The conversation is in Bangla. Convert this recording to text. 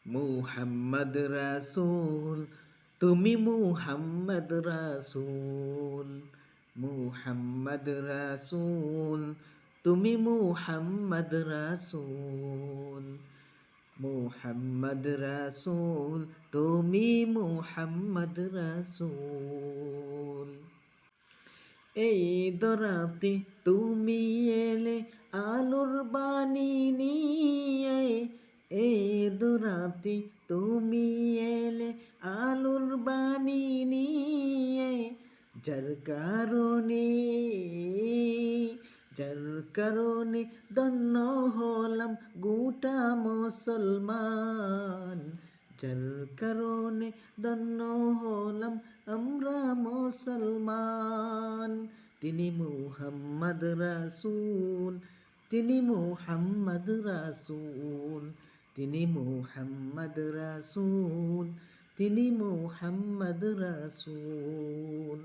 মুহাম্মদ রাসূল, তুমি মুহাম্মদ রাসূল, মুহাম্মদ রাসূল, তুমি মুহাম্মদ রাসূল, মুহাম্মদ রাসূল, তুমি মুহাম্মদ রাসূল। এই দরাতে তুমি এলে আলোর বাণী নিয়ে, এই দরাতে তুমি এলে আলোর বাণী নিয়ে, যার কারণে যার কারণে ধন্য হলাম গোটা মুসলমান, যার কারণে ধন্য হলাম আমরা মুসলমান। তিনি মুহাম্মদ রাসূল, তিনি মুহাম্মদ রাসূল, তিনি মুহাম্মদ রাসূল, তিনি মুহাম্মদ রাসূল।